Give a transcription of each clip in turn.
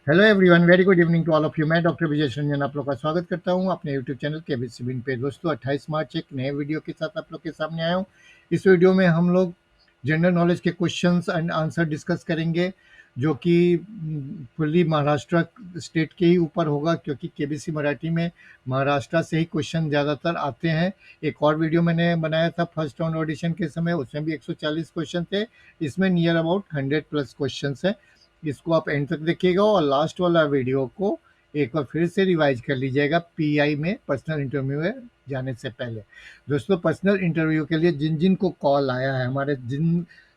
Hello everyone, very good evening to all of you. मैं doctor Vijay Ranjan आप लोग का स्वागत करता हूं अपने यूट्यूब चैनल केबीसी बिन पे। दोस्तों, 28 मार्च एक नए वीडियो के साथ आप लोग के सामने आया हूं। इस वीडियो में हम लोग जनरल नॉलेज के क्वेश्चंस एंड आंसर डिस्कस करेंगे, जो कि फुल्ली महाराष्ट्र स्टेट के ही ऊपर होगा, क्योंकि केबीसी मराठी में महाराष्ट्र से ही क्वेश्चन ज़्यादातर आते हैं। एक और वीडियो मैंने बनाया था फर्स्ट राउंड ऑडिशन के समय, उसमें भी 140 क्वेश्चन थे। इसमें नियर अबाउट 100 प्लस क्वेश्चन है। इसको आप एंड तक देखिएगा और लास्ट वाला वीडियो को एक बार फिर से रिवाइज कर लीजिएगा पीआई में पर्सनल इंटरव्यू में जाने से पहले। दोस्तों, पर्सनल इंटरव्यू के लिए जिन जिन को कॉल आया है, हमारे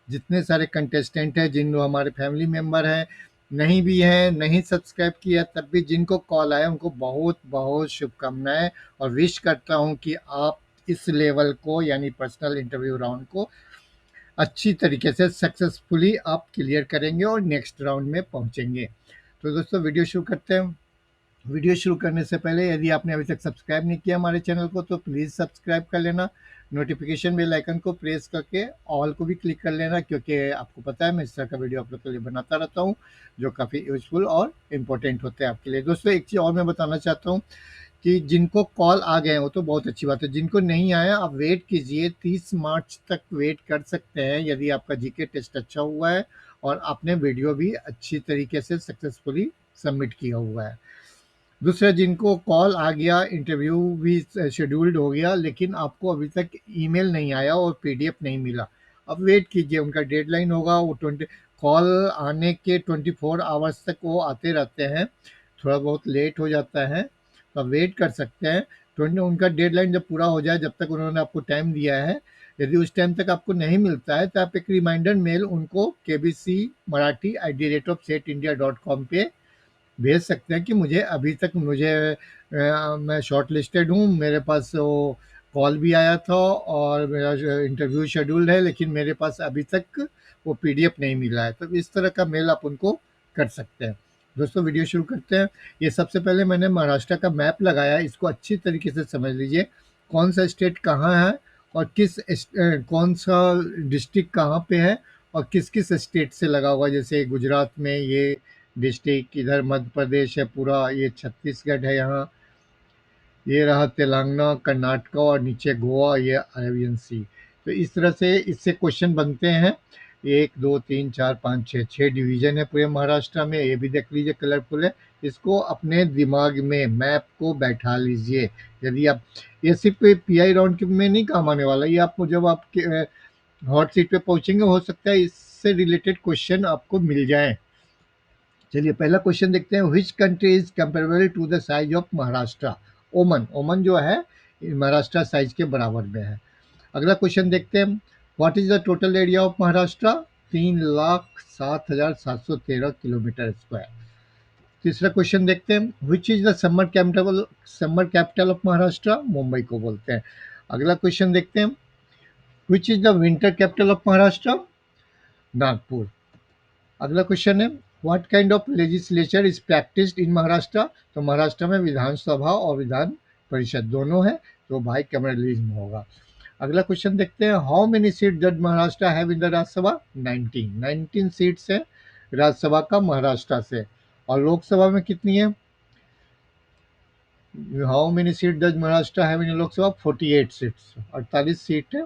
जितने सारे कंटेस्टेंट हैं, जिन हमारे फैमिली मेंबर हैं, नहीं भी हैं, नहीं सब्सक्राइब किया, तब भी जिनको कॉल आया उनको बहुत बहुत शुभकामनाएं और विश करता हूं कि आप इस लेवल को यानी पर्सनल इंटरव्यू राउंड को अच्छी तरीके से सक्सेसफुली आप क्लियर करेंगे और नेक्स्ट राउंड में पहुंचेंगे। तो दोस्तों, वीडियो शुरू करते हैं। वीडियो शुरू करने से पहले यदि आपने अभी तक सब्सक्राइब नहीं किया हमारे चैनल को, तो प्लीज़ सब्सक्राइब कर लेना। नोटिफिकेशन बेल आइकन को प्रेस करके ऑल को भी क्लिक कर लेना, क्योंकि आपको पता है मैं इस तरह का वीडियो आप लोग के लिए बनाता रहता हूँ, जो काफ़ी यूजफुल और इम्पोर्टेंट होते हैं आपके लिए। दोस्तों, एक चीज़ और मैं बताना चाहता हूँ कि जिनको कॉल आ गए हैं वो तो बहुत अच्छी बात है। जिनको नहीं आया, आप वेट कीजिए, 30 मार्च तक वेट कर सकते हैं, यदि आपका जीके टेस्ट अच्छा हुआ है और आपने वीडियो भी अच्छी तरीके से सक्सेसफुली सबमिट किया हुआ है। दूसरा, जिनको कॉल आ गया, इंटरव्यू भी शेड्यूल्ड हो गया, लेकिन आपको अभी तक ईमेल नहीं आया और पीडीएफ नहीं मिला, अब वेट कीजिए, उनका डेडलाइन होगा। वो 20 कॉल आने के 24 आवर्स तक वो आते रहते हैं, थोड़ा बहुत लेट हो जाता है, तो आप वेट कर सकते हैं। 20 उनका डेडलाइन जब पूरा हो जाए, जब तक उन्होंने आपको टाइम दिया है, यदि उस टाइम तक आपको नहीं मिलता है, तो आप एक रिमाइंडर मेल उनको केबीसी मराठी @setindia.com पे भेज सकते हैं कि मुझे अभी तक मैं शॉर्ट लिस्टेड हूँ, मेरे पास वो कॉल भी आया था और मेरा जो इंटरव्यू शेड्यूल्ड है, लेकिन मेरे पास अभी तक वो पीडीएफ नहीं मिला है। तो इस तरह का मेल आप उनको कर सकते हैं। दोस्तों, वीडियो शुरू करते हैं। ये सबसे पहले मैंने महाराष्ट्र का मैप लगाया है, इसको अच्छी तरीके से समझ लीजिए, कौन सा स्टेट कहाँ है और कौन सा डिस्ट्रिक्ट कहाँ पे है और किस किस स्टेट से लगा हुआ है। जैसे गुजरात में ये डिस्ट्रिक्ट, इधर मध्य प्रदेश है पूरा, ये छत्तीसगढ़ है, यहाँ ये रहा तेलंगाना, कर्नाटका और नीचे गोवा, ये अरेबियन सी। तो इस तरह से इससे क्वेश्चन बनते हैं। 1 2 3 4 5 6 डिवीजन है पूरे महाराष्ट्र में, ये भी देख लीजिए, कलरफुल है। इसको अपने दिमाग में मैप को बैठा लीजिए। यदि आप, ये सिर्फ पीआई राउंड में नहीं काम आने वाला, ये आपको जब आप हॉट सीट पे पहुंचेंगे, हो सकता है इससे रिलेटेड क्वेश्चन आपको मिल जाए। चलिए, पहला क्वेश्चन देखते हैं। Which country is comparable to the size of Maharashtra? Oman. Oman जो है महाराष्ट्र साइज के बराबर में है। अगला क्वेश्चन देखते हैं। What is the total area of Maharashtra? 3,07,713 kilometre square. तीसरा क्वेश्चन देखते हैं। Which is the summer capital of Maharashtra? Mumbai को बोलते हैं। अगला क्वेश्चन देखते हैं। Which is the winter capital of Maharashtra? Nagpur. अगला क्वेश्चन है। What kind of legislature is practised in Maharashtra? तो महाराष्ट्र में विधानसभा और विधान परिषद दोनों है, तो बाई कैमरलिज्म होगा। अगला क्वेश्चन देखते हैं। How many seat does Maharashtra have in the Rajya Sabha? 19 seats है राज्यसभा का महाराष्ट्र से। और लोकसभा में कितनी है? How many seat does Maharashtra have in Lok Sabha? 48 seats, 48 seat है।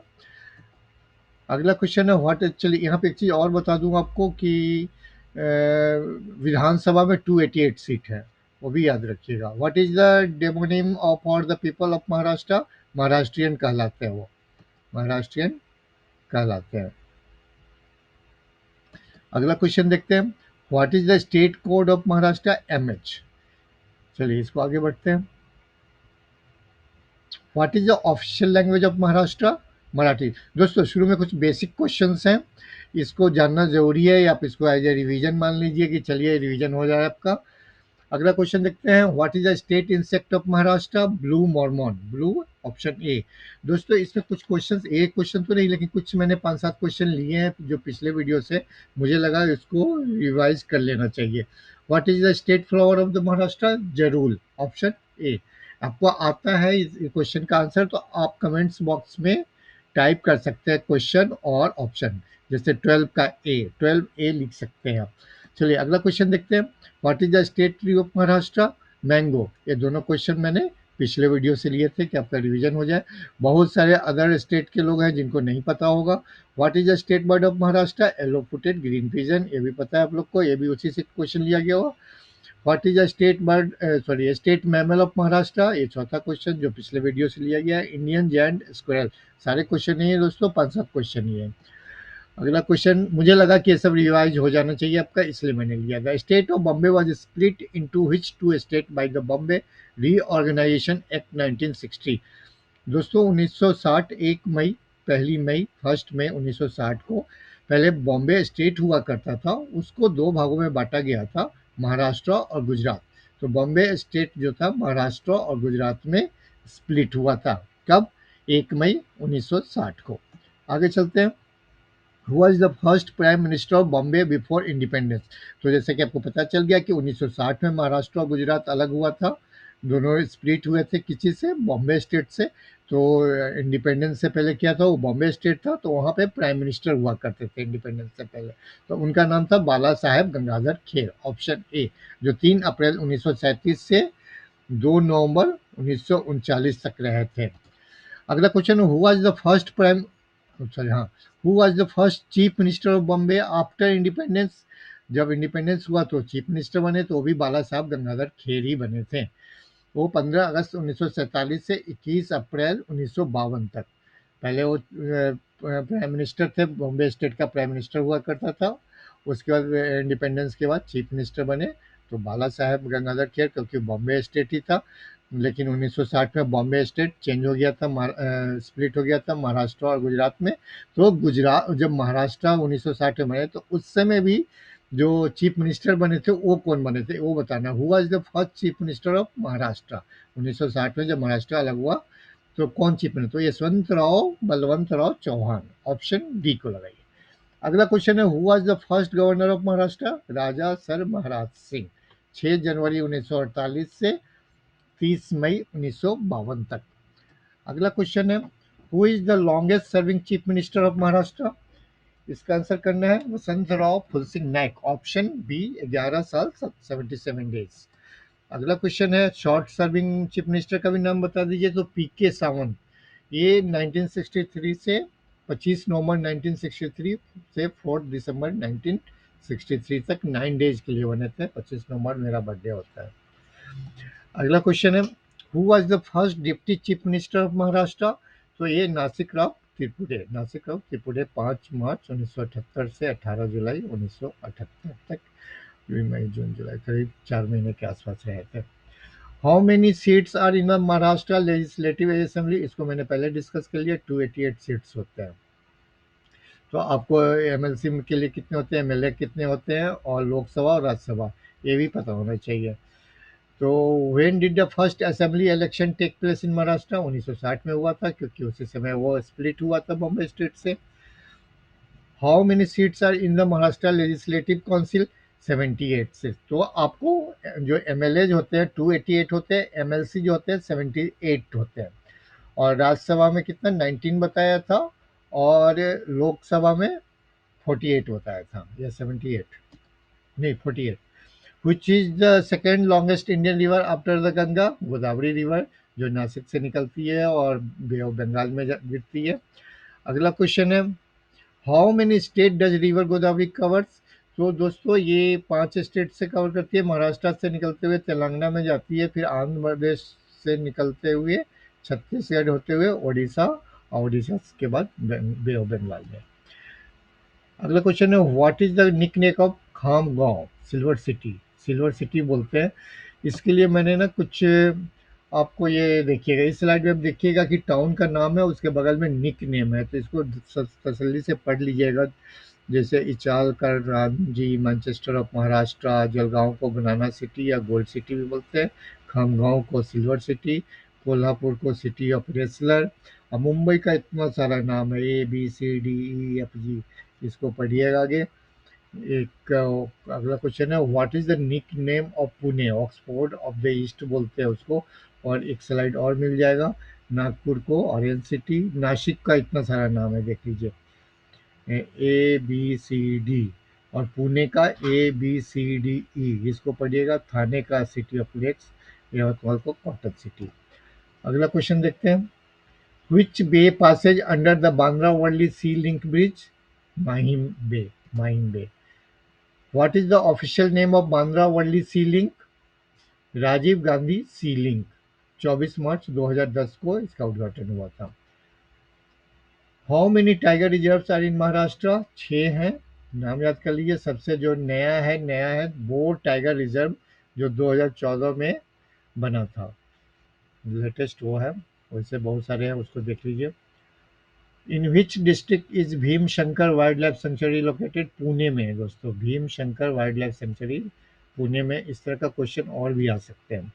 अगला क्वेश्चन है। व्हाट, चलिए यहाँ पे एक चीज़ और बता दूं आपको कि विधानसभा में 288 सीट है, वो भी याद रखिएगा। What is the demonym of for the people of Maharashtra? Maharashtrian कहलाते हैं वो, महाराष्ट्रियन कहलाते हैं। अगला क्वेश्चन देखते हैं। What is the state code of Maharashtra? MH. चलिए, इसको आगे बढ़ते हैं। What is the official language of Maharashtra? Marathi. दोस्तों, शुरू में कुछ बेसिक क्वेश्चंस हैं, इसको जानना जरूरी है, या आप इसको एज ए रिवीजन मान लीजिए कि चलिए रिवीजन हो जाए आपका। अगला क्वेश्चन देखते हैं। What is the state insect of Maharashtra? Blue Mormon, blue, option A. दोस्तों, इसमें कुछ क्वेश्चंस, एक क्वेश्चन तो नहीं, लेकिन कुछ मैंने 5-7 क्वेश्चन लिए हैं जो पिछले वीडियो से, मुझे लगा इसको रिवाइज कर लेना चाहिए। What is the state flower of the Maharashtra? जरूल, ऑप्शन ए। आपको आता है इस क्वेश्चन का आंसर, तो आप कमेंट्स बॉक्स में टाइप कर सकते हैं क्वेश्चन और ऑप्शन। जैसे 12 का ए, 12 ए लिख सकते हैं आप। चलिए अगला क्वेश्चन देखते हैं। What is the state tree of Maharashtra? Mango. ये दोनों क्वेश्चन मैंने पिछले वीडियो से लिए थे कि आपका रिवीजन हो जाए। बहुत सारे अदर स्टेट के लोग हैं जिनको नहीं पता होगा। What is the state bird of Maharashtra? Yellow footed green pigeon. ये भी पता है आप लोग को, ये भी उसी से क्वेश्चन लिया गया होगा। What is the state bird sorry state mammal of Maharashtra? ये चौथा क्वेश्चन जो पिछले वीडियो से लिया गया है। Indian giant squirrel. सारे क्वेश्चन नहीं है दोस्तों, 5-7 क्वेश्चन ही है। अगला क्वेश्चन, मुझे लगा कि ये सब रिवाइज हो जाना चाहिए आपका, इसलिए मैंने लिया। The state of Bombay was split into which two state by the Bombay reorganisation act 1960? दोस्तों 1960 1 मई, पहली मई, 1 मई 1960 को पहले बॉम्बे स्टेट हुआ करता था, उसको दो भागों में बांटा गया था, महाराष्ट्र और गुजरात। तो बॉम्बे स्टेट जो था महाराष्ट्र और गुजरात में स्प्लिट हुआ था। कब? 1 मई 1960 को। आगे चलते हैं। Who was the first prime minister of Bombay before independence? तो जैसे कि आपको पता चल गया कि 1960 में महाराष्ट्र और गुजरात अलग हुआ था, दोनों स्प्लिट हुए थे किसी से, बॉम्बे स्टेट से। तो इंडिपेंडेंस से पहले क्या था, वो बॉम्बे स्टेट था, तो वहाँ पे प्राइम मिनिस्टर हुआ करते थे इंडिपेंडेंस से पहले। तो उनका नाम था बाला साहेब गंगाधर खेर, ऑप्शन ए, जो 3 अप्रैल 1937 से 2 नवंबर 1939 तक रहे थे। अगला question, who was the first prime sorry हाँ who was the first chief minister of Bombay after independence? जब इंडिपेंडेंस हुआ तो चीफ मिनिस्टर बने तो वो भी बाला साहब गंगाधर खेर ही बने थे। वो 15 अगस्त 1947 से 21 अप्रैल 1952 तक। पहले वो प्राइम मिनिस्टर थे, बॉम्बे स्टेट का प्राइम मिनिस्टर हुआ करता था। उसके बाद इंडिपेंडेंस के बाद चीफ मिनिस्टर बने तो बाला साहेब गंगाधर खेर, क्योंकि बॉम्बे स्टेट ही था। लेकिन 1960 में बॉम्बे स्टेट चेंज हो गया था, स्प्लिट हो गया था महाराष्ट्र और गुजरात में। तो गुजरात जब महाराष्ट्र 1960 में बने तो उस समय भी जो चीफ मिनिस्टर बने थे वो कौन बने थे वो बताना। Who was the first chief minister of Maharashtra? 1960 में जब महाराष्ट्र अलग हुआ तो कौन चीफ मिनिस्टर? तो यशवंतराव बलवंतराव चौहान, ऑप्शन डी को लगाइए। अगला क्वेश्चन है, who was the first governor of Maharashtra? Raja Sir Maharaj Singh, 6 जनवरी 1948 से 30 मई 1952 तक। अगला क्वेश्चन है, who is the longest serving chief minister of Maharashtra? इसका आंसर करना है वसंतराव फुलसिंह नाइक, ऑप्शन बी, 11 साल 77 डेज। अगला क्वेश्चन है, शॉर्ट सर्विंग चीफ मिनिस्टर का भी नाम बता दीजिए। तो पीके सावंत, ये 1963 से 25 नवंबर 1963 से 4 दिसंबर 1963 तक 9 डेज के लिए बने थे। 25 नवंबर मेरा बर्थडे होता है। अगला क्वेश्चन है, who was the first deputy chief minister of Maharashtra? तो ये नासिक राव त्रिपुरे, नासिक राव त्रिपुरे, 5 मार्च 1978 से 18 जुलाई 1978 तक, मई जून जुलाई, करीब 4 महीने के आसपास रहे थे। How many seats are in the Maharashtra legislative assembly? इसको मैंने पहले डिस्कस कर लिया, 288 सीट्स होते हैं। तो आपको एमएलसी के लिए कितने होते हैं, एमएलए कितने होते हैं, और लोकसभा और राज्यसभा ये भी पता होना चाहिए। तो when did the first assembly election take place in Maharashtra? 1960 में हुआ था, क्योंकि उसी समय वो स्प्लिट हुआ था बॉम्बे स्टेट से। How many seats are in the Maharashtra legislative council? 78 seats. तो आपको जो एमएलए होते हैं 288 होते हैं, एमएलसी जो होते हैं 78 होते हैं। और राज्यसभा में कितना 19 बताया था, और लोकसभा में 48 बताया था, या 78, नहीं 48। Which is the second longest Indian river after the Ganga? Godavari river, जो नासिक से निकलती है और बे ऑफ बंगाल में गिरती है। अगला क्वेश्चन है, how many state does river Godavari covers? तो दोस्तों ये 5 स्टेट से कवर करती है। महाराष्ट्र से निकलते हुए तेलंगाना में जाती है, फिर आंध्र प्रदेश से निकलते हुए छत्तीसगढ़ होते हुए ओडिशा, और ओडिशा के बाद बे ऑफ बंगाल में। अगला क्वेश्चन है, what is the nickname of Khamgaon? Silver city, silver city बोलते हैं। इसके लिए मैंने ना कुछ आपको ये देखिएगा, इस स्लाइड में आप देखिएगा कि टाउन का नाम है, उसके बगल में निक नेम है, तो इसको तसल्ली से पढ़ लीजिएगा। जैसे इचाल का रामजी, मैनचेस्टर ऑफ महाराष्ट्र, जलगांव को बनाना सिटी या गोल्ड सिटी भी बोलते हैं, खामगांव को सिल्वर सिटी, कोल्हापुर को सिटी ऑफ रेसलर, और मुंबई का इतना सारा नाम है, ABCDEFG, इसको पढ़िएगा आगे। एक अगला क्वेश्चन है, what is the nick name of Pune? Oxford of the east बोलते हैं उसको। और एक स्लाइड और मिल जाएगा, नागपुर को ऑरेंज सिटी, नासिक का इतना सारा नाम है देख लीजिए, ABCD, और पुणे का ABCDE, इसको पढ़िएगा। थाने का सिटी ऑफ लेक्स, यवतमाल को कॉटन सिटी। अगला क्वेश्चन देखते हैं। Which bay passes under the Bandra-Worli Sea Link Bridge? Mahim Bay. Mahim Bay. What is the official name of Bandra-Worli Sea Link? Rajiv Gandhi sea link. 24 मार्च 2010 को इसका उद्घाटन हुआ था। How many tiger reserves are in Maharashtra? 6 हैं। नाम याद कर लीजिए। सबसे जो नया है बोर टाइगर रिजर्व, जो 2014 में बना था। लेटेस्ट वो है। वैसे बहुत सारे हैं, उसको देख लीजिए। In which district is Bhimashankar wild life sanctuary located? Pune में है दोस्तों, Bhimashankar wild life sanctuary Pune में। इस तरह का क्वेश्चन और भी आ सकते हैं।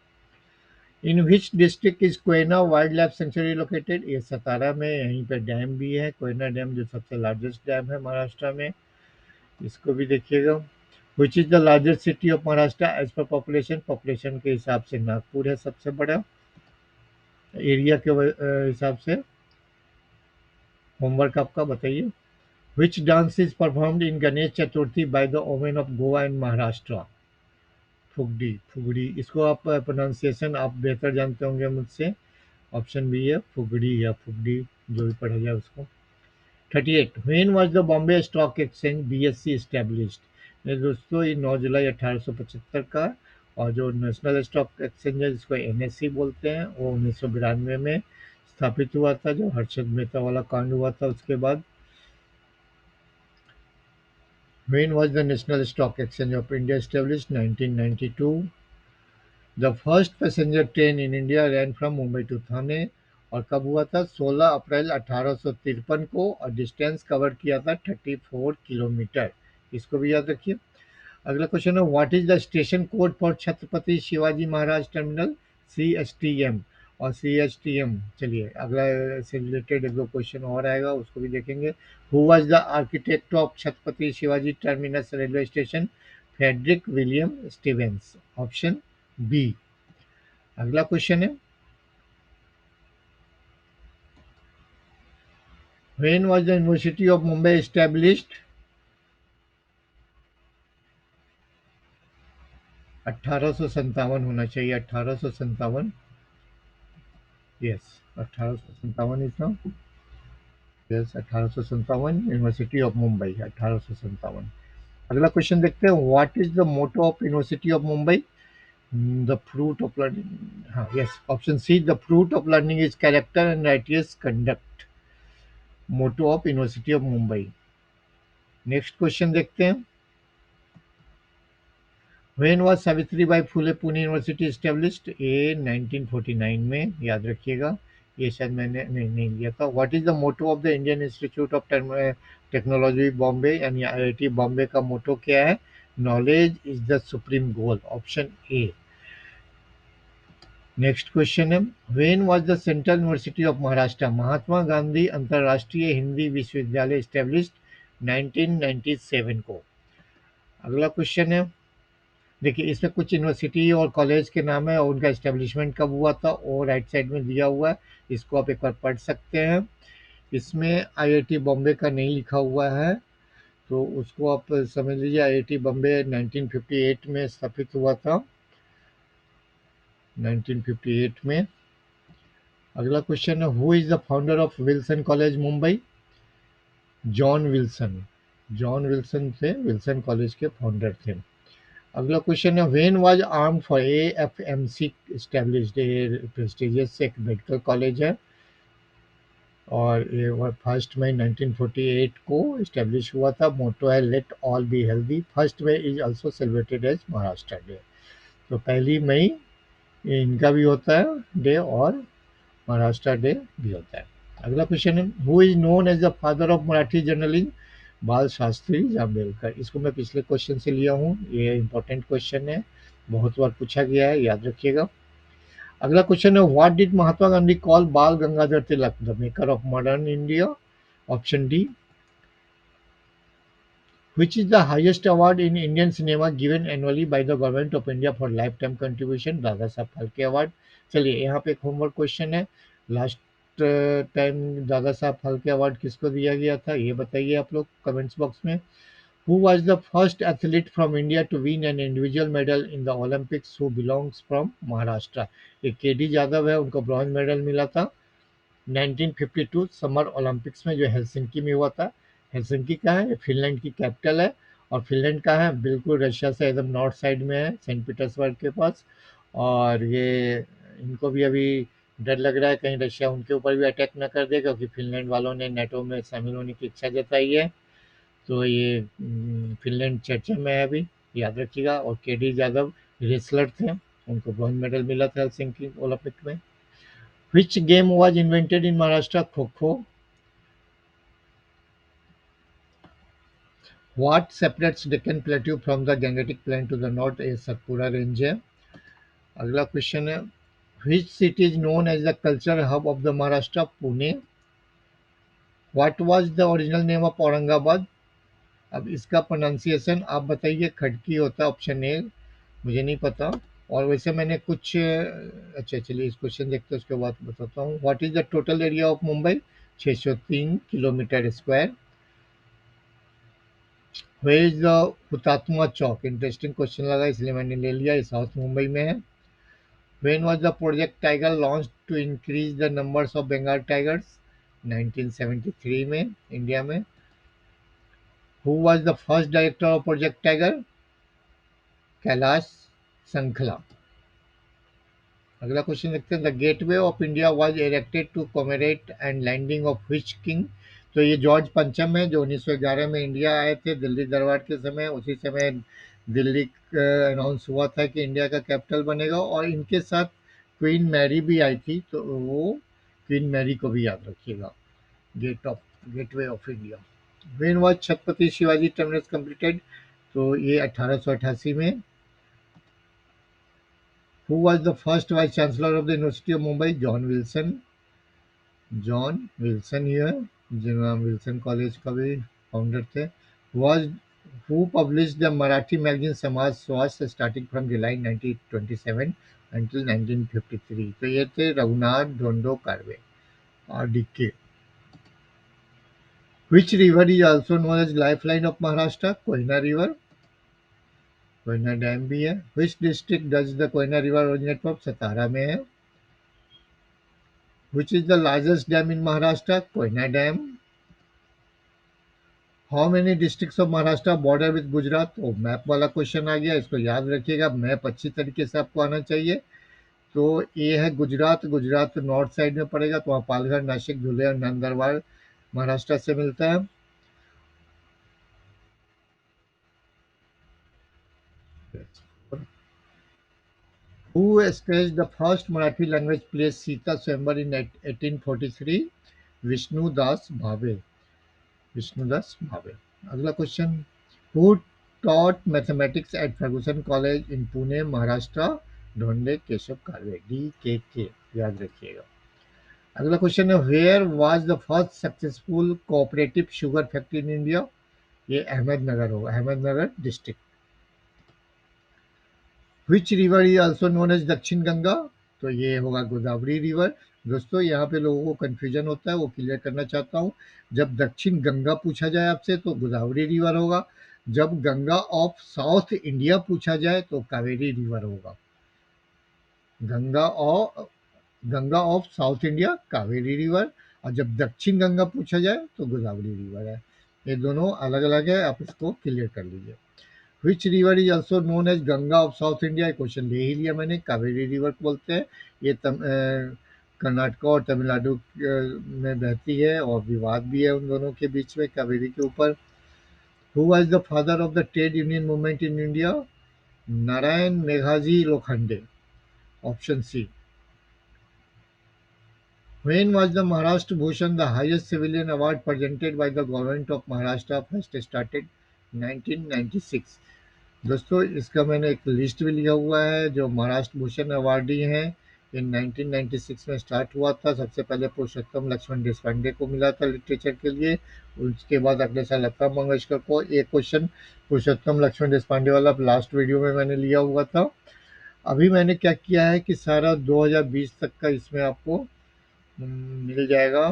In which district is Koyna wild life sanctuary located? ये सतारा में। यहीं पे डैम भी है, कोयना डैम, जो सबसे लार्जेस्ट डैम है महाराष्ट्र में। इसको भी देखिएगा। Which is the largest city of Maharashtra as per population? Population के हिसाब से नागपुर है सबसे बड़ा, एरिया के हिसाब से। होमवर्क आपका बताइए। Which dance is performed in Ganesh Chaturthi by the women of Goa and Maharashtra? फुगड़ी। फुगड़ी, इसको आप प्रोनाउंसिएशन आप बेहतर जानते होंगे मुझसे। ऑप्शन बी है फुगड़ी या फुगड़ी, जो भी पढ़ा जाए उसको। 38 when was the Bombay stock exchange BSE established? ये दोस्तों ये 9 जुलाई 1875 का। और जो नेशनल स्टॉक एक्सचेंज है, जिसको NSE बोलते हैं, वो 1992 में स्थापित हुआ था, जो हर्षद मेहता वाला कांड हुआ था उसके बाद। When was the National Stock Exchange of India established? 1992. The first passenger train in India ran from Mumbai to Thane, और कब हुआ था? 16 अप्रैल 1853 को, और डिस्टेंस कवर किया था 34 किलोमीटर। इसको भी याद रखिए। अगला क्वेश्चन है, what is the station code for Chhatrapati Shivaji Maharaj terminal? CSTM। और CSTM, चलिए अगला से रिलेटेड एक दो क्वेश्चन और आएगा, उसको भी देखेंगे। Who was the architect of Chhatrapati Shivaji terminus railway station? Frederick William Stevens. Option B. अगला क्वेश्चन है, when was the university of Mumbai established? 1857 होना चाहिए, 1857। Yes, 1857 is now. Yes, 1857 university of Mumbai, 1857। अगला क्वेश्चन देखते हैं। What is the motto of university of Mumbai? The fruit of learning. हाँ, yes, option C, the fruit of learning is character and righteous conduct. Motto of university of Mumbai. Next question देखते हैं। When was Savitri Bai Phule Pune university established? A 1949 में, याद रखिएगा। ये शायद मैंने नहीं लिया था। What is the motto of the Indian Institute of Technology Bombay, यानी IIT बॉम्बे का मोटो क्या है? Knowledge is the supreme goal. Option A. Next question है, when was the central university of Maharashtra Mahatma Gandhi Antarrashtriya Hindi विश्वविद्यालय एस्टेब्लिश्ड? 1997 को। अगला क्वेश्चन है, देखिए इसमें कुछ यूनिवर्सिटी और कॉलेज के नाम है और उनका एस्टेब्लिशमेंट कब हुआ था, और राइट साइड में दिया हुआ है। इसको आप एक बार पढ़ सकते हैं। इसमें IIT बॉम्बे का नहीं लिखा हुआ है, तो उसको आप समझ लीजिए। IIT बॉम्बे 1958 में स्थापित हुआ था, 1958 में। अगला क्वेश्चन है, who is the founder of Wilson college Mumbai? John Wilson. John Wilson थे, विल्सन कॉलेज के फाउंडर थे। अगला क्वेश्चन है, when was armed for AFMC established? ये प्रेस्टिजियस एक मेडिकल कॉलेज है, और ये 1 मई 1948 को इस्टेब्लिश हुआ था। मोटो है लेट ऑल बी हेल्दी। 1 मई is also celebrated as Maharashtra day. तो 1 मई इनका भी होता है डे, और महाराष्ट्र डे भी होता है। अगला क्वेश्चन है, who is known as the father of Marathi journalism? Bal Shastri जांभेलकर। इसको मैं पिछले क्वेश्चन से लिया हूँ, ये इंपॉर्टेंट क्वेश्चन है, बहुत बार पूछा गया है, याद रखिएगा। अगला क्वेश्चन है, what did Mahatma Gandhi call Bal Gangadhar Tilak, the maker of modern India? Option D. Which is the highest award in Indian cinema given annually by the government of India for lifetime contribution? Dada Saheb Phalke award. चलिए यहाँ पे एक होमवर्क क्वेश्चन है। Last time Dada Saheb Phalke award किसको दिया गया था, ये बताइए आप लोग कमेंट्स बॉक्स में। Who was the first athlete from India to win an individual medal in the Olympics who belongs from Maharashtra? ये केडी यादव है, उनको ब्रॉन्ज मेडल मिला था 1952 समर ओलंपिक्स में, जो हेलसिंकी में हुआ था। हेलसिंकी कहाँ है? फिनलैंड की कैपिटल है। और फिनलैंड कहाँ है? बिल्कुल रशिया से एकदम नॉर्थ साइड में है, सेंट पीटर्सबर्ग के पास। और ये इनको भी अभी डर लग रहा है कहीं रशिया उनके ऊपर भी अटैक न कर दे, क्योंकि फिनलैंड वालों ने नेटो में शामिल होने की इच्छा जताई है। तो ये फिनलैंड चर्चा में है अभी, याद रखिएगा। और केडी यादव रेसलर थे, उनको ब्रॉन्ज मेडल मिला था हेलसिंकी ओलंपिक में। Which game was invented in Maharashtra? Kho-Kho. What separates Deccan Plateau from the Gangetic Plain to the north? ये सतपुरा रेंज है। अगला क्वेश्चन है, Which city is known as the cultural hub of the Maharashtra? Pune. What was the original name of Aurangabad? अब इसका pronunciation आप बताइए। खड़की होता है ऑप्शन ए, मुझे नहीं पता। और वैसे मैंने कुछ अच्छा चलिए इस क्वेश्चन देखते हैं, उसके बाद बताता हूँ। What is the total area of Mumbai? 603 kilometre square. Where is the Hutatma Chowk? Interesting question लगा इसलिए मैंने ले लिया, ये साउथ मुंबई में है। When was the project tiger launch to increase the numbers of Bengal tigers? 1973 में, इंडिया में। Who was the first director of project tiger? Kailash Sankhala. अगला क्वेश्चन देखते हैं, the Gateway of India was erected to commemorate and landing of which king? तो ये George पंचम है, जो 1911 में इंडिया आए थे दिल्ली दरबार के समय। उसी समय दिल्ली अनाउंस हुआ था कि इंडिया का कैपिटल बनेगा, और इनके साथ क्वीन मैरी भी आई थी, तो वो क्वीन मैरी को भी याद रखिएगा। Gateway of India. When was Chhatrapati Shivaji terminus completed? तो ये 1888 में। Who was the first vice chancellor of the University of Mumbai? John Wilson. John Wilson ही है, जिन्होंने विल्सन कॉलेज का भी फाउंडर थे। was who published the Marathi magazine समाज स्वास्थ्य starting from July 1927 until 1953? तो ये थे रघुनाथ ढोंडो कार्वे और DK. Which river is also known as lifeline of Maharashtra? Koyna river. Koyna dam भी है। Which district does the Koyna river originate from? सतारा में है। Which is the largest dam in Maharashtra? Koyna dam. How many districts of Maharashtra border with Gujarat? तो map वाला question आ गया, इसको याद रखिएगा। मैप अच्छी तरीके से आपको आना चाहिए। तो ये है गुजरात। गुजरात तो नॉर्थ साइड में पड़ेगा, तो वहाँ पालघर, नासिक, धुले और नंदरबार महाराष्ट्र से मिलता है। Who stage the first Marathi language play Sita Swayamvar in 1843? Vishnudas Bhave. Vishnudas Bhave. अगला question, who taught mathematics at Fergusson College in Pune Maharashtra? Dhondo Keshav Karve. DKK, याद रखिएगा। अगला क्वेश्चन है, where was the first successful cooperative sugar factory in India? ये अहमदनगर होगा, Ahmednagar district. Which river is also known as Dakshin Ganga? तो ये होगा गोदावरी रिवर। दोस्तों यहाँ पे लोगों को कन्फ्यूजन होता है, वो क्लियर करना चाहता हूँ। जब दक्षिण गंगा पूछा जाए आपसे तो गोदावरी रिवर होगा। जब गंगा ऑफ साउथ इंडिया पूछा जाए तो कावेरी रिवर होगा। गंगा और Ganga of south India Kaveri river, और जब दक्षिण गंगा पूछा जाए तो गोदावरी रिवर है। ये दोनों अलग अलग है, आप इसको क्लियर कर लीजिए। Which river is also known as Ganga of south India? Question ले ही लिया मैंने, कावेरी रिवर को बोलते हैं। ये कर्नाटका और तमिलनाडु में बहती है, और विवाद भी है उन दोनों के बीच में कावेरी के ऊपर। Who was the father of the trade union movement in India? Narayan Meghaji Lokhande. Option C. When was the Maharashtra Bhushan, the highest civilian award presented by the government of Maharashtra, first started? 1996। दोस्तों इसका मैंने एक लिस्ट भी लिया हुआ है, जो Maharashtra Bhushan awardee हैं। इन 1996 में स्टार्ट हुआ था। सबसे पहले पुरुषोत्तम लक्ष्मण देशपांडे को मिला था लिटरेचर के लिए। उसके बाद अगले साल लता मंगेशकर को। एक क्वेश्चन पुरुषोत्तम लक्ष्मण देशपांडे वाला लास्ट वीडियो में मैंने लिया हुआ था। अभी मैंने क्या किया है कि सारा 2020 तक का इसमें आपको मिल जाएगा,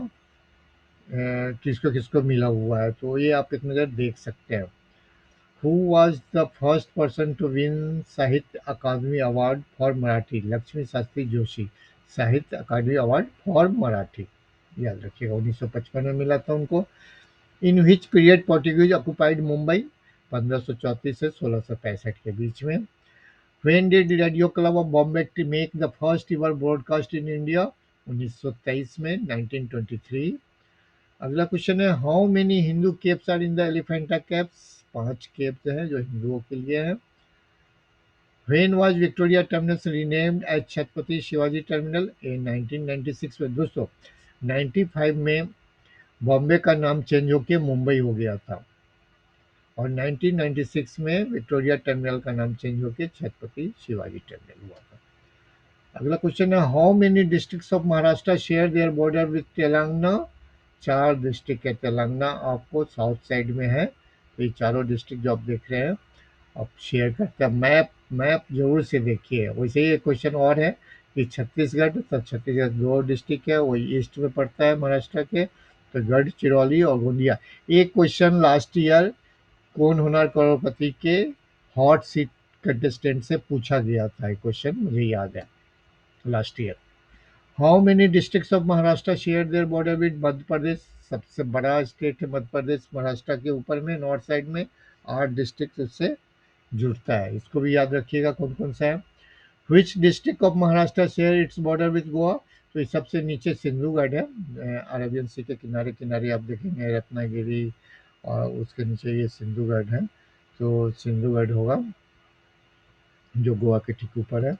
किसको किसको मिला हुआ है, तो ये आप एक नज़र देख सकते हैं। Who was the first person to win Sahitya Akademi award for Marathi? Lakshmi Shastri Joshi. Sahitya Akademi award for Marathi, याद रखिएगा, 1955 में मिला था उनको। In which period Portuguese occupied Mumbai? 1534 से 1665 के बीच में। When did radio club of Bombay to make the first ever broadcast in India? 1923 में, 1923। अगला क्वेश्चन है, how many Hindu caves are in the Elephanta caves? 5 caves हैं जो हिंदुओं के लिए हैं। When was Victoria terminus renamed as Chhatrapati Shivaji terminal? In 1996 में। दोस्तों 95 में बॉम्बे का नाम चेंज होकर मुंबई हो गया था और 1996 में विक्टोरिया टर्मिनल का नाम चेंज होकर छत्रपति शिवाजी टर्मिनल हुआ था। अगला क्वेश्चन है, how many districts of Maharashtra share their border with Telangana? 4 district है, तेलंगाना आपको साउथ साइड में है। तो ये चारों डिस्ट्रिक्ट जो आप देख रहे हैं आप शेयर करते हैं। मैप मैप जरूर से देखिए। वैसे ही एक क्वेश्चन और है कि छत्तीसगढ़, तो छत्तीसगढ़ 2 डिस्ट्रिक्ट है, वही ईस्ट में पड़ता है महाराष्ट्र के, तो गढ़चिरौली और गोंदिया। एक क्वेश्चन लास्ट ईयर कौन होना करोड़पति के हॉट सीट कंटेस्टेंट से पूछा गया था, एक क्वेश्चन मुझे याद है last year. How many districts of Maharashtra share their border with Madhya Pradesh? सबसे बड़ा स्टेट है मध्य प्रदेश महाराष्ट्र के ऊपर में, नॉर्थ साइड में। 8 डिस्ट्रिक्ट उससे जुड़ता है, इसको भी याद रखिएगा कौन कौन सा है। Which district of Maharashtra share its border with Goa? तो ये सबसे नीचे सिंधुगढ़ है, अरेबियन सी के किनारे किनारे आप देखेंगे रत्नागिरी और उसके नीचे ये सिंधुगढ़ है, तो सिंधुगढ़ होगा जो गोवा के ठीक ऊपर है।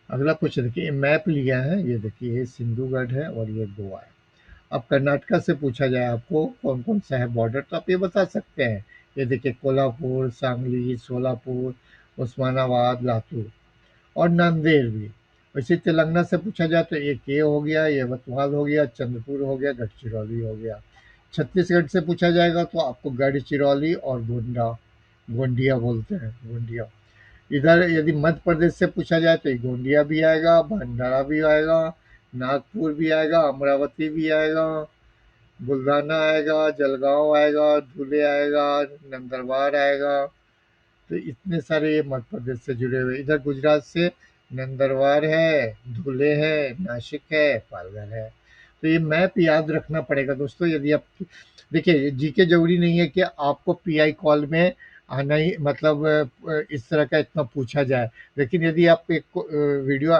अगला क्वेश्चन देखिए, मैप लिया है, ये देखिए ये सिंधुगढ़ है और ये गोवा है। अब कर्नाटका से पूछा जाए आपको कौन कौन सा है बॉर्डर, तो आप ये बता सकते हैं। ये देखिए कोल्हापुर, सांगली, सोलापुर, उस्मानाबाद, लातूर और नांदेड़ भी। वैसे तेलंगाना से पूछा जाए तो एक ये हो गया, ये यवतमाल हो गया, चंद्रपुर हो गया, गढ़चिरौली हो गया। छत्तीसगढ़ से पूछा जाएगा तो आपको गढ़चिरौली और गोंडिया बोलते हैं, गोंडिया। इधर यदि मध्य प्रदेश से पूछा जाए तो ये गोंदिया भी आएगा, भंडारा भी आएगा, नागपुर भी आएगा, अमरावती भी आएगा, बुल्ढाना आएगा, जलगांव आएगा, धुले आएगा, नंदरबार आएगा। तो इतने सारे ये मध्य प्रदेश से जुड़े हुए। इधर गुजरात से नंदरबार है, धुले है, नासिक है, पालघर है। तो ये मैप याद रखना पड़ेगा दोस्तों। यदि आप देखिए जीके जरूरी नहीं है कि आपको पीआई कॉल में आना ही, मतलब इस तरह का इतना पूछा जाए। लेकिन यदि आप एक वीडियो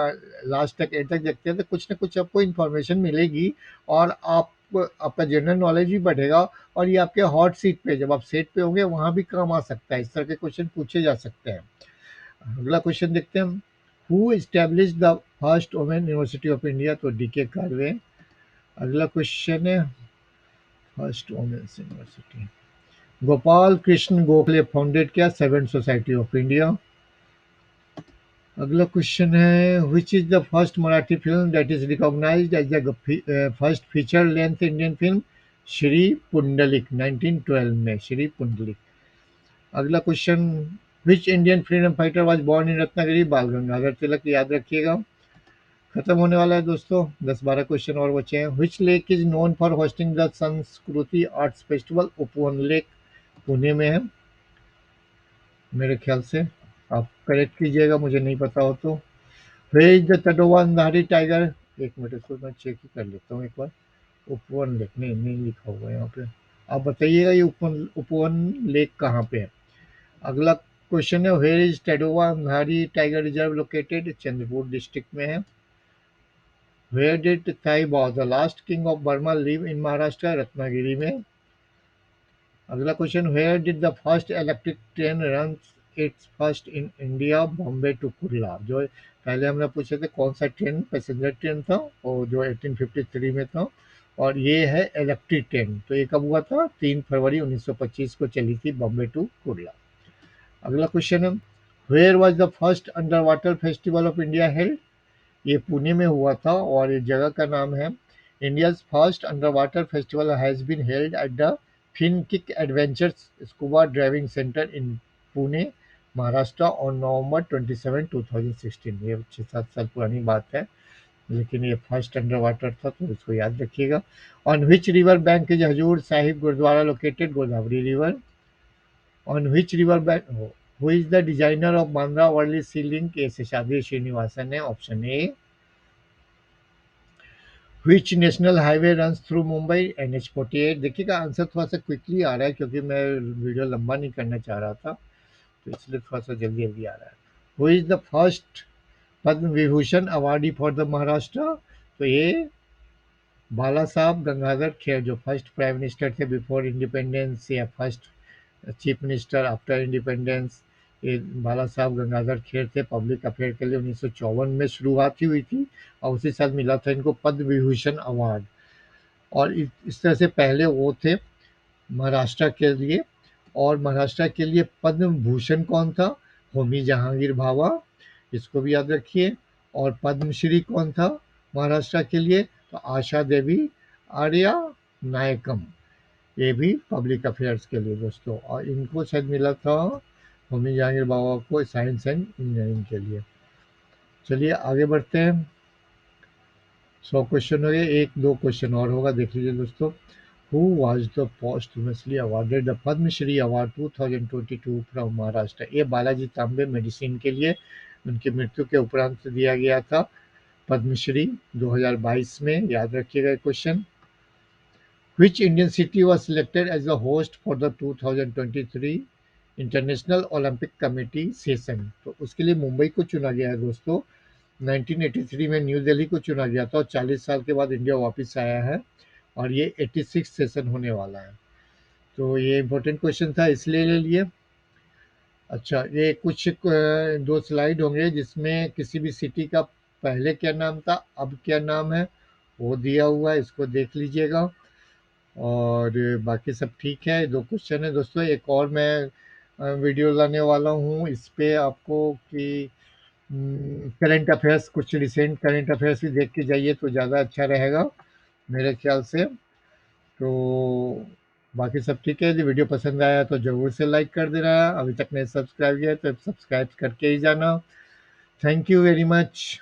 लास्ट तक एंड तक देखते हैं तो कुछ ना कुछ आपको इन्फॉर्मेशन मिलेगी और आपका जनरल नॉलेज भी बढ़ेगा और ये आपके हॉट सीट पे, जब आप सेट पे होंगे वहां भी काम आ सकता है। इस तरह के क्वेश्चन पूछे जा सकते हैं। अगला क्वेश्चन देखते हैं, who established the first women university of India? तो डीके कार्वे। अगला क्वेश्चन है, first women's university Gopal Krishna Gokhale founded किया, सेवन सोसाइटी ऑफ इंडिया। अगला क्वेश्चन है, which is the first Marathi film that is recognised as the first feature length Indian film? Shri Pundalik, 1912 में श्री पुंडलिक। अगला question, which Indian freedom fighter was born in Ratnagiri? Bal Gangadhar तिलक, याद रखिएगा। खत्म होने वाला है दोस्तों, 10-12 क्वेश्चन और बचे हैं। Which lake is known for hosting the संस्कृति आर्ट्स फेस्टिवल? उपवन लेक पुणे में है मेरे ख्याल से, आप करेक्ट कीजिएगा मुझे नहीं पता हो तो। Where is the तडोवा Andhari tiger? एक मिनट, इसको मैं चेक ही कर लेता हूँ एक बार। उपवन लेक नहीं नहीं लिखा हुआ है यहाँ पे, आप बताइएगा ये उपवन लेक कहाँ पे है। अगला क्वेश्चन है, where is Tadoba Andhari tiger reserve located? Chandrapur district में है। Where did Thibaw the last king of Burma live in Maharashtra? Ratnagiri में। अगला question, where did the first electric train run its first in India? Bombay to Kurla. जो पहले हमने पूछे थे कौन सा ट्रेन पैसेंजर ट्रेन था, और जो 1853 में था, और ये है इलेक्ट्रिक ट्रेन। तो ये कब हुआ था? 3 फरवरी 1925 को चली थी बॉम्बे टू कुर्ला। अगला क्वेश्चन है, where was the first under water festival of India held? ये पुणे में हुआ था और इस जगह का नाम है, India's first under water festival has been held at the Finkick adventures scuba driving centre in Pune Maharashtra on November 27, 2016। ये 6-7 साल पुरानी बात है, लेकिन ये फर्स्ट अंडर वाटर था तो इसको याद रखिएगा। On which river bank is Hazur Sahib Gurudwara located? Godavari river. On which river bank who is the designer of Bandra Worli sea link? A Sheshadri Srinivasan है option A. Which national highway runs through Mumbai? NH 48। देखिएगा आंसर थोड़ा सा quickly आ रहा है क्योंकि मैं वीडियो लंबा नहीं करना चाह रहा था, तो इसलिए थोड़ा सा जल्दी जल्दी आ रहा है। Who is the first Padma Vibhushan awardee for the Maharashtra? तो ये बाला साहब गंगाधर खेर, जो फर्स्ट प्राइम मिनिस्टर थे बिफोर इंडिपेंडेंस या first chief minister after independence, ये बाला साहब गंगाधर खेर थे। पब्लिक अफेयर के लिए 1954 में शुरुआत ही हुई थी और उसी साल मिला था इनको पद्म विभूषण अवार्ड। और इस तरह से पहले वो थे महाराष्ट्र के लिए। और महाराष्ट्र के लिए पद्म भूषण कौन था? होमी जहांगीर भाभा, इसको भी याद रखिए। और पद्मश्री कौन था महाराष्ट्र के लिए? तो आशा देवी आर्या नायकम, ये भी पब्लिक अफेयर्स के लिए दोस्तों। और इनको शायद मिला था होमी जहांगीर बाबा को साइंस एंड इंजीनियरिंग के लिए। चलिए आगे बढ़ते हैं। 100 क्वेश्चन हो गए, एक दो क्वेश्चन और होगा, देख लीजिए दोस्तों। Who was the posthumously awarded the Padma Shri Award 2022 from Maharashtra? ये बालाजी तांबे मेडिसिन के लिए उनकी मृत्यु के उपरांत दिया गया था पद्मश्री 2022 में, याद रखिएगा question. Which Indian city was selected as the host for the 2023 international Olympic committee session? तो उसके लिए मुंबई को चुना गया है दोस्तों। 1983 में न्यू दिल्ली को चुना गया था और 40 साल के बाद इंडिया वापस आया है और ये 86 सेशन होने वाला है। तो ये इम्पोर्टेंट क्वेश्चन था इसलिए ले लिए। अच्छा, ये कुछ दो स्लाइड होंगे जिसमें किसी भी सिटी का पहले क्या नाम था अब क्या नाम है वो दिया हुआ है, इसको देख लीजिएगा। और बाकी सब ठीक है। दो क्वेश्चन है दोस्तों। एक और मैं वीडियो लाने वाला हूँ इस पे आपको कि करंट अफेयर्स, कुछ रिसेंट करंट अफेयर्स भी देख के जाइए तो ज़्यादा अच्छा रहेगा मेरे ख्याल से। तो बाकी सब ठीक है। यदि वीडियो पसंद आया तो ज़रूर से लाइक कर देना, अभी तक नहीं सब्सक्राइब किया तो सब्सक्राइब करके ही जाना। Thank you very much.